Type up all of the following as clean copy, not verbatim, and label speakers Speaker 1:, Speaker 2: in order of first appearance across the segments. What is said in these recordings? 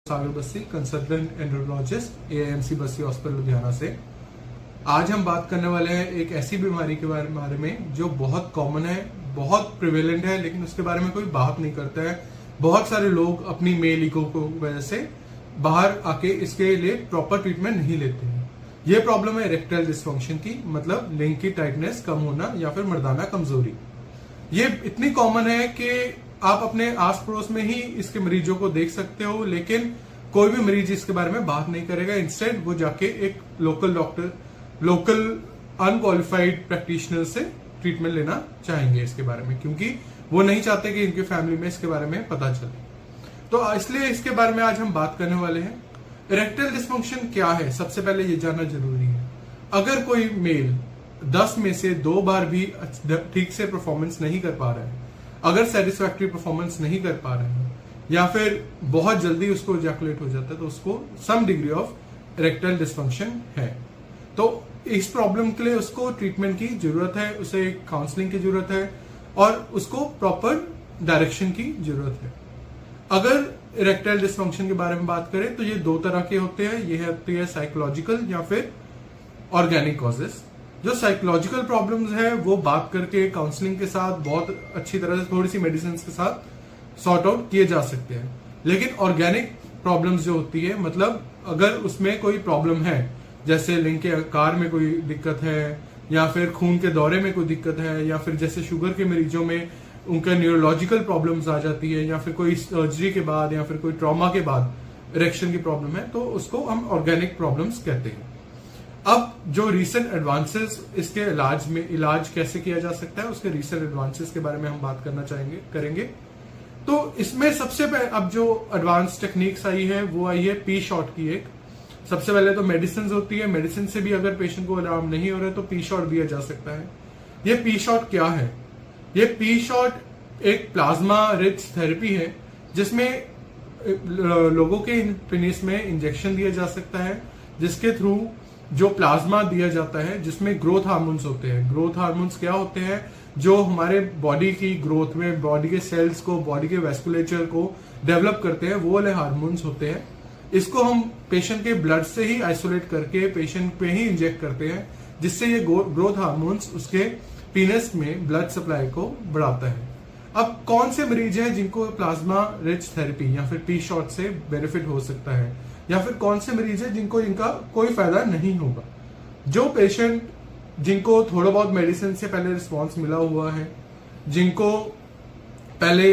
Speaker 1: सागर Bassi, consultant andrologist, AMC Bassi hospital Ludhiana से। आज हम बात करने वाले हैं एक ऐसी बीमारी के बारे में जो बहुत कॉमन है, बहुत प्रिवेलेंट है, लेकिन उसके बारे में कोई बात नहीं करता है। बहुत सारे लोग अपनी मेल ईगो को वजह से बाहर आके इसके लिए प्रॉपर ट्रीटमेंट नहीं लेते हैं। ये प्रॉब्लम है इरेक्टाइल डिस्फंक्शन की, मतलब लिंग की टाइटनेस कम होना या फिर मर्दाना कमजोरी। ये इतनी कॉमन है कि आप अपने आस पड़ोस में ही इसके मरीजों को देख सकते हो, लेकिन कोई भी मरीज इसके बारे में बात नहीं करेगा। इंस्टेड वो जाके एक local doctor, local unqualified practitioner से ट्रीटमेंट लेना चाहेंगे इसके बारे में, क्योंकि वो नहीं चाहते कि इनके फैमिली में इसके बारे में पता चले। तो इसलिए इसके बारे में आज हम बात करने वाले हैं। इरेक्टाइल डिस्फंक्शन क्या है, सबसे पहले ये जानना जरूरी है। अगर कोई मेल 10 में से 2 बार भी ठीक से परफॉर्मेंस नहीं कर पा रहा है, अगर सेटिस्फैक्टरी परफॉर्मेंस नहीं कर पा रहे हैं, या फिर बहुत जल्दी उसको इजैकुलेट हो जाता है, तो उसको some degree of erectile dysfunction है। तो इस प्रॉब्लम के लिए उसको ट्रीटमेंट की जरूरत है, उसे काउंसलिंग की जरूरत है और उसको प्रॉपर डायरेक्शन की जरूरत है। अगर इरेक्टाइल डिस्फंक्शन के बारे में बात करें तो ये 2 तरह के होते हैं। ये होती है साइकोलॉजिकल या फिर ऑर्गेनिक कॉजेस। जो साइकोलॉजिकल प्रॉब्लम्स है वो बात करके काउंसलिंग के साथ बहुत अच्छी तरह से थोड़ी सी मेडिसिन के साथ सॉर्ट आउट किए जा सकते हैं। लेकिन ऑर्गेनिक प्रॉब्लम्स जो होती है, मतलब अगर उसमें कोई प्रॉब्लम है, जैसे लिंग के आकार में कोई दिक्कत है, या फिर खून के दौरे में कोई दिक्कत है, या फिर जैसे शुगर के मरीजों में उनका न्यूरोलॉजिकल प्रॉब्लम्स आ जाती है, या फिर कोई सर्जरी के बाद या फिर कोई ट्रॉमा के बाद इरेक्शन की प्रॉब्लम है, तो उसको हम ऑर्गेनिक प्रॉब्लम्स कहते हैं। अब जो रीसेंट एडवांसेस इसके इलाज कैसे किया जा सकता है, उसके रीसेंट एडवांसेस के बारे में हम बात करना करेंगे। तो इसमें सबसे पहले अब जो एडवांस टेक्निक्स आई है वो आई है पी शॉट की। एक सबसे पहले तो मेडिसिन होती है, मेडिसिन से भी अगर पेशेंट को आराम नहीं हो रहा है तो पी शॉट दिया जा सकता है। ये पी शॉट क्या है? ये पी शॉट एक प्लाज्मा रिच थेरेपी है, जिसमें लोगों के पेनिस में इंजेक्शन दिया जा सकता है, जिसके थ्रू जो प्लाज्मा दिया जाता है, जिसमें ग्रोथ हार्मोन्स होते हैं। ग्रोथ हार्मोन्स क्या होते हैं? जो हमारे बॉडी की ग्रोथ में, बॉडी के सेल्स को, बॉडी के वेस्कुलेचर को डेवलप करते हैं, वो वाले हार्मोन्स होते हैं। इसको हम पेशेंट के ब्लड से ही आइसोलेट करके पेशेंट पे ही इंजेक्ट करते हैं, जिससे ये ग्रोथ हार्मोन्स उसके पीनस में ब्लड सप्लाई को बढ़ाता है। अब कौन से मरीज हैं जिनको प्लाज्मा रिच थेरेपी या फिर पी शॉट से बेनिफिट हो सकता है, या फिर कौन से मरीज हैं जिनको इनका कोई फायदा नहीं होगा? जो पेशेंट जिनको थोड़ा बहुत मेडिसिन से पहले रिस्पांस मिला हुआ है, जिनको पहले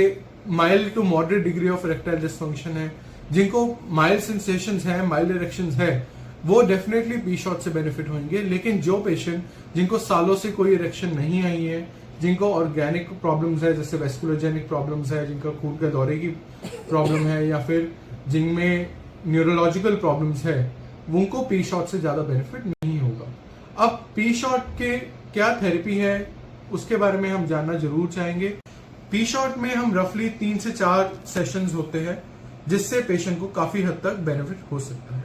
Speaker 1: mild to moderate degree of erectile dysfunction है, जिनको माइल्ड सेंसेशंस है, माइल्ड इरेक्शंस है, वो डेफिनेटली पी शॉट से बेनिफिट होंगे। लेकिन जो पेशेंट जिनको सालों से कोई इरेक्शन नहीं आई है, जिनको ऑर्गेनिक प्रॉब्लम्स है, जैसे वेस्कुलोजेनिक प्रॉब्लम्स है, जिनका खून के दौरे की प्रॉब्लम है, या फिर जिनमें न्यूरोलॉजिकल प्रॉब्लम्स है, उनको पी शॉट से ज्यादा बेनिफिट नहीं होगा। अब पी शॉट के क्या थेरेपी है उसके बारे में हम जानना जरूर चाहेंगे। पी शॉट में हम रफली 3 से 4 सेशंस होते हैं, जिससे पेशेंट को काफी हद तक बेनिफिट हो सकता है।